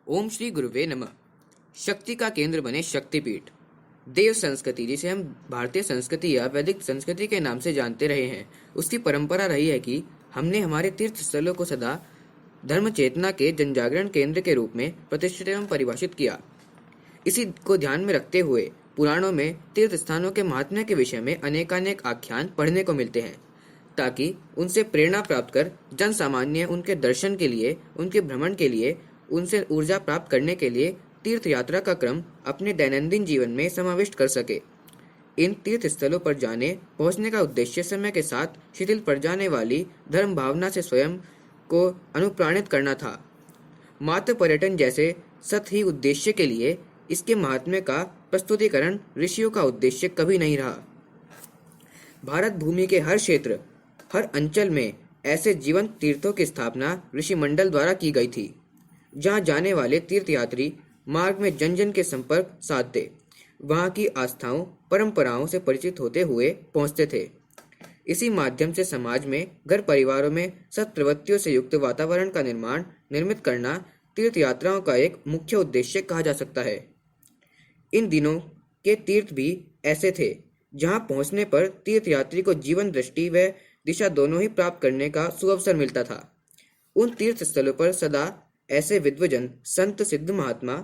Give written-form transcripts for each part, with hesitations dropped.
ओम श्री गुरुवे नमः। शक्ति का केंद्र बने शक्तिपीठ। देव संस्कृति, जिसे हम भारतीय संस्कृति या वैदिक संस्कृति के नाम से जानते रहे हैं, उसकी परंपरा रही है कि हमने हमारे तीर्थ स्थलों को सदा धर्म चेतना के जनजागरण केंद्र के रूप में प्रतिष्ठित एवं परिभाषित किया। इसी को ध्यान में रखते हुए पुराणों में तीर्थ स्थानों के महात्म्य के विषय में अनेकानेक आख्यान पढ़ने को मिलते हैं, ताकि उनसे प्रेरणा प्राप्त कर जन सामान्य उनके दर्शन के लिए, उनके भ्रमण के लिए, उनसे ऊर्जा प्राप्त करने के लिए तीर्थ यात्रा का क्रम अपने दैनंदिन जीवन में समाविष्ट कर सके। इन तीर्थ स्थलों पर जाने पहुंचने का उद्देश्य समय के साथ शिथिल पड़ जाने वाली धर्म भावना से स्वयं को अनुप्राणित करना था। मात्र पर्यटन जैसे सत ही उद्देश्य के लिए इसके महात्म्य का प्रस्तुतिकरण ऋषियों का उद्देश्य कभी नहीं रहा। भारत भूमि के हर क्षेत्र, हर अंचल में ऐसे जीवंत तीर्थों की स्थापना ऋषि मंडल द्वारा की गई थी, जहां जाने वाले तीर्थयात्री मार्ग में जन जन के संपर्क साधते, वहां की आस्थाओं परंपराओं से परिचित होते हुए पहुंचते थे। इसी माध्यम से समाज में घर परिवारों में सत्प्रवृत्तियों से युक्त वातावरण का निर्मित करना तीर्थ यात्राओं का एक मुख्य उद्देश्य कहा जा सकता है। इन दिनों के तीर्थ भी ऐसे थे, जहां पहुंचने पर तीर्थयात्री को जीवन दृष्टि व दिशा दोनों ही प्राप्त करने का सुअवसर मिलता था। उन तीर्थ स्थलों पर सदा ऐसे विद्वजन, संत, सिद्ध महात्मा,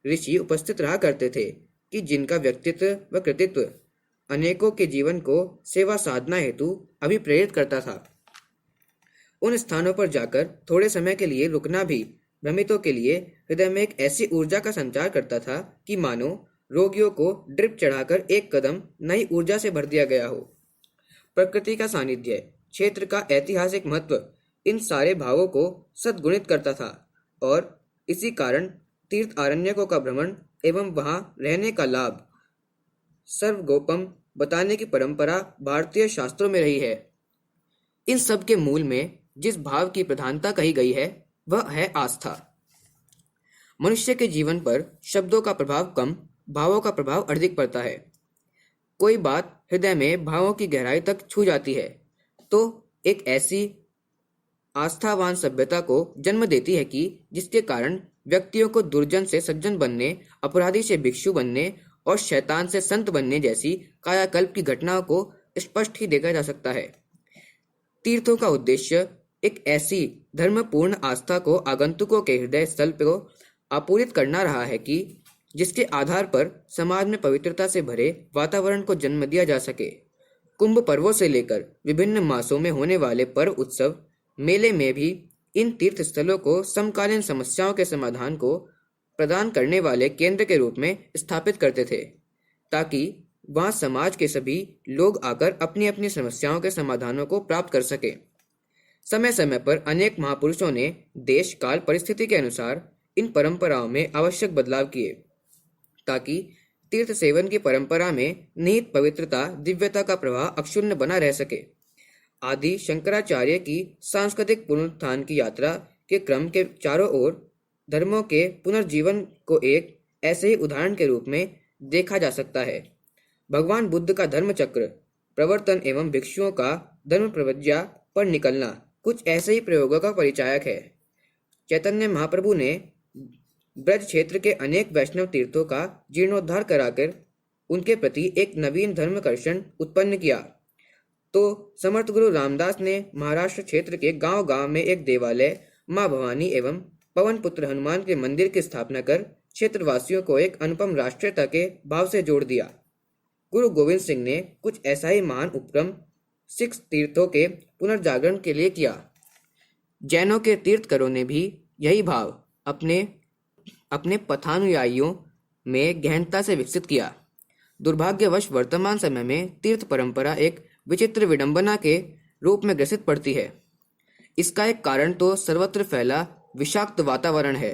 ऋषि उपस्थित रहा करते थे कि जिनका व्यक्तित्व व कृतित्व अनेकों के जीवन को सेवा साधना हेतु अभिप्रेरित करता था। उन स्थानों पर जाकर थोड़े समय के लिए रुकना भी भ्रमितों के लिए हृदय में एक ऐसी ऊर्जा का संचार करता था कि मानो रोगियों को ड्रिप चढ़ाकर एक कदम नई ऊर्जा से भर दिया गया हो। प्रकृति का सानिध्य, क्षेत्र का ऐतिहासिक महत्व इन सारे भावों को सद्गुणित करता था और इसी कारण तीर्थ आरण्यकों का भ्रमण एवं वहां रहने का लाभ सर्वगोपम बताने की परंपरा भारतीय शास्त्रों में रही है। इन सब के मूल में जिस भाव की प्रधानता कही गई है वह है आस्था। मनुष्य के जीवन पर शब्दों का प्रभाव कम, भावों का प्रभाव अधिक पड़ता है। कोई बात हृदय में भावों की गहराई तक छू जाती है तो एक ऐसी आस्थावान सभ्यता को जन्म देती है कि जिसके कारण व्यक्तियों को दुर्जन से सज्जन बनने, अपराधी से भिक्षु बनने और शैतान से संत बनने जैसी कायाकल्प की घटनाओं को स्पष्ट ही देखा जा सकता है। तीर्थों का उद्देश्य एक ऐसी धर्मपूर्ण आस्था को आगंतुकों के हृदय स्थल को आपूरित करना रहा है कि जिसके आधार पर समाज में पवित्रता से भरे वातावरण को जन्म दिया जा सके। कुंभ पर्वों से लेकर विभिन्न मासों में होने वाले पर्व, उत्सव, मेले में भी इन तीर्थ स्थलों को समकालीन समस्याओं के समाधान को प्रदान करने वाले केंद्र के रूप में स्थापित करते थे, ताकि वहां समाज के सभी लोग आकर अपनी अपनी समस्याओं के समाधानों को प्राप्त कर सके। समय समय पर अनेक महापुरुषों ने देश काल परिस्थिति के अनुसार इन परंपराओं में आवश्यक बदलाव किए, ताकि तीर्थ सेवन की परंपरा में निहित पवित्रता, दिव्यता का प्रवाह अक्षुण्ण बना रह सके। आदि शंकराचार्य की सांस्कृतिक पुनरुत्थान की यात्रा के क्रम के चारों ओर धर्मों के पुनर्जीवन को एक ऐसे ही उदाहरण के रूप में देखा जा सकता है। भगवान बुद्ध का धर्म चक्र प्रवर्तन एवं भिक्षुओं का धर्म प्रवज्ञा पर निकलना कुछ ऐसे ही प्रयोगों का परिचायक है। चैतन्य महाप्रभु ने ब्रज क्षेत्र के अनेक वैष्णव तीर्थों का जीर्णोद्धार कराकर उनके प्रति एक नवीन धर्मकर्षण उत्पन्न किया, तो समर्थ गुरु रामदास ने महाराष्ट्र क्षेत्र के गांव-गांव में एक देवालय, मां भवानी एवं पवन पुत्र हनुमान के मंदिर की स्थापना कर क्षेत्रवासियों को एक अनुपम राष्ट्रीयता के भाव से जोड़ दिया। गुरु गोविंद सिंह ने कुछ ऐसा ही महान उपक्रम सिख तीर्थों के पुनर्जागरण के लिए किया। जैनों के तीर्थकरों ने भी यही भाव अपने पथानुयायियों में गहनता से विकसित किया। दुर्भाग्यवश वर्तमान समय में तीर्थ परंपरा एक विचित्र विडंबना के रूप में ग्रसित पड़ती है। इसका एक कारण तो सर्वत्र फैला विषाक्त वातावरण है,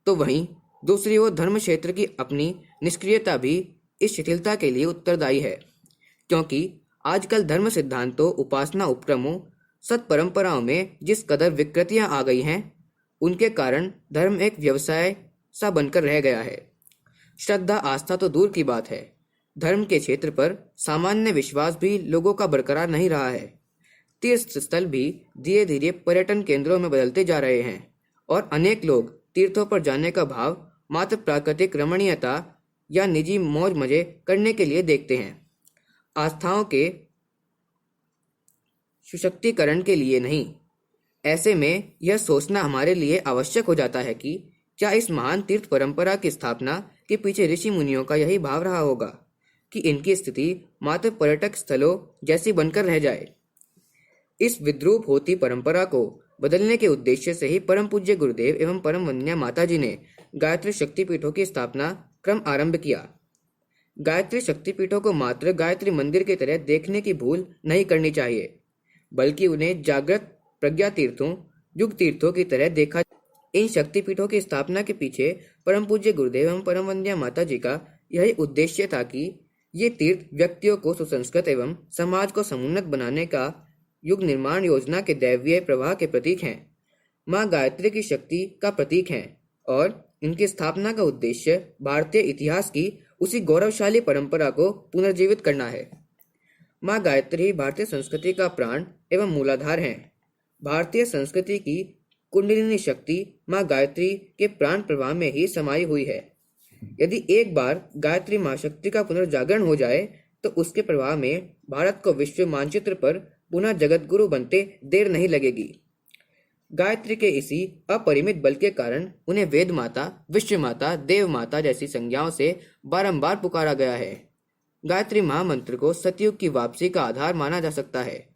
तो वहीं दूसरी ओर धर्म क्षेत्र की अपनी निष्क्रियता भी इस शिथिलता के लिए उत्तरदायी है, क्योंकि आजकल धर्म सिद्धांतों, उपासना उपक्रमों, सत परंपराओं में जिस कदर विकृतियां आ गई हैं, उनके कारण धर्म एक व्यवसाय सा बनकर रह गया है। श्रद्धा, आस्था तो दूर की बात है, धर्म के क्षेत्र पर सामान्य विश्वास भी लोगों का बरकरार नहीं रहा है। तीर्थ स्थल भी धीरे धीरे पर्यटन केंद्रों में बदलते जा रहे हैं और अनेक लोग तीर्थों पर जाने का भाव मात्र प्राकृतिक रमणीयता या निजी मौज मजे करने के लिए देखते हैं, आस्थाओं के सशक्तिकरण के लिए नहीं। ऐसे में यह सोचना हमारे लिए आवश्यक हो जाता है कि क्या इस महान तीर्थ परंपरा की स्थापना के पीछे ऋषि मुनियों का यही भाव रहा होगा कि इनकी स्थिति मात्र पर्यटक स्थलों जैसी बनकर रह जाए। इस विद्रूप होती परंपरा को बदलने के उद्देश्य से ही परम पूज्य गुरुदेव एवं परम वंदनीय माता जी ने गायत्री शक्तिपीठों की स्थापना क्रम आरंभ किया। गायत्री शक्तिपीठों को मात्र गायत्री मंदिर की तरह देखने की भूल नहीं करनी चाहिए, बल्कि उन्हें जागृत प्रज्ञा तीर्थों, युग तीर्थों की तरह देखा। इन शक्तिपीठों की स्थापना के पीछे परम पूज्य गुरुदेव एवं परम वंदनीय माता जी का यही उद्देश्य था कि ये तीर्थ व्यक्तियों को सुसंस्कृत एवं समाज को समुन्नत बनाने का युग निर्माण योजना के दैवीय प्रवाह के प्रतीक हैं, माँ गायत्री की शक्ति का प्रतीक हैं और इनकी स्थापना का उद्देश्य भारतीय इतिहास की उसी गौरवशाली परंपरा को पुनर्जीवित करना है। माँ गायत्री भारतीय संस्कृति का प्राण एवं मूलाधार हैं। भारतीय संस्कृति की कुंडलिनी शक्ति माँ गायत्री के प्राण प्रवाह में ही समाई हुई है। यदि एक बार गायत्री महाशक्ति का पुनर्जागरण हो जाए तो उसके प्रवाह में भारत को विश्व मानचित्र पर पुनः जगत गुरु बनते देर नहीं लगेगी। गायत्री के इसी अपरिमित बल के कारण उन्हें वेद माता, विश्व माता, देव माता जैसी संज्ञाओं से बारंबार पुकारा गया है। गायत्री महामंत्र को सतयुग की वापसी का आधार माना जा सकता है।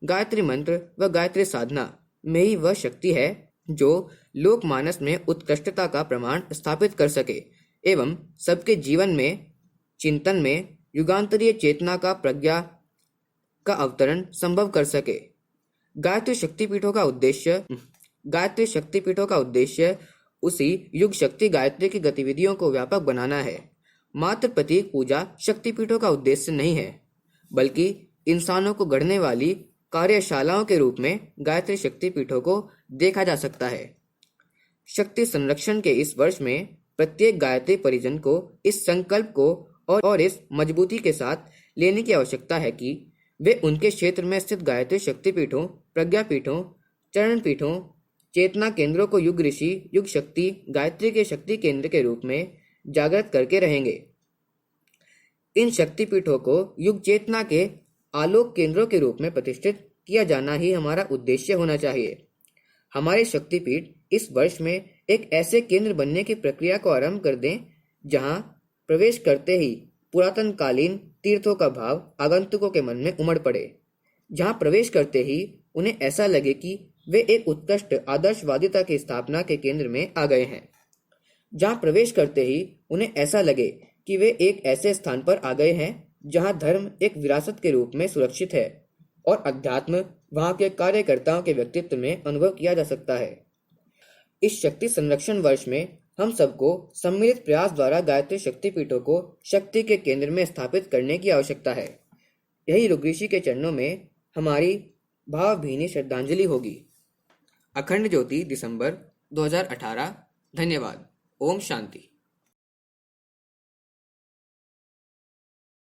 गायत्री मंत्र व गायत्री साधना में ही वह शक्ति है जो लोकमानस में उत्कृष्टता का प्रमाण स्थापित कर सके एवं सबके जीवन में, चिंतन में युगांतरीय चेतना का प्रज्ञा का अवतरण संभव कर सके। गायत्री शक्तिपीठों का उद्देश्य उसी युग शक्ति गायत्री की गतिविधियों को व्यापक बनाना है। मात्र प्रतीक पूजा शक्तिपीठों का उद्देश्य नहीं है, बल्कि इंसानों को गढ़ने वाली कार्यशालाओं के रूप में गायत्री शक्तिपीठों को देखा जा सकता है। शक्ति संरक्षण के इस वर्ष में प्रत्येक गायत्री परिजन को इस संकल्प को और इस मजबूती के साथ लेने की आवश्यकता है कि वे उनके क्षेत्र में स्थित गायत्री शक्तिपीठों, प्रज्ञापीठों, चरण पीठों, चेतना केंद्रों को युग ऋषि, युग शक्ति, गायत्री के शक्ति केंद्र के रूप में जागृत करके रहेंगे। इन शक्तिपीठों को युग चेतना के आलोक केंद्रों के रूप में प्रतिष्ठित किया जाना ही हमारा उद्देश्य होना चाहिए। हमारे शक्तिपीठ इस वर्ष में एक ऐसे केंद्र बनने की प्रक्रिया को आरंभ कर दें जहां प्रवेश करते ही पुरातन कालीन तीर्थों का भाव आगंतुकों के मन में उमड़ पड़े, जहां प्रवेश करते ही उन्हें ऐसा लगे कि वे एक उत्कृष्ट आदर्शवादिता की स्थापना के केंद्र में आ गए हैं, जहां प्रवेश करते ही उन्हें ऐसा लगे कि वे एक ऐसे स्थान पर आ गए हैं जहां धर्म एक विरासत के रूप में सुरक्षित है और अध्यात्म वहां के कार्यकर्ताओं के व्यक्तित्व में अनुभव किया जा सकता है। इस शक्ति संरक्षण वर्ष में हम सबको सम्मिलित प्रयास द्वारा गायत्री शक्तिपीठों को शक्ति के केंद्र में स्थापित करने की आवश्यकता है। यही ऋषि के चरणों में हमारी भावभीनी श्रद्धांजलि होगी। अखंड ज्योति, दिसंबर 2018। धन्यवाद। ओम शांति।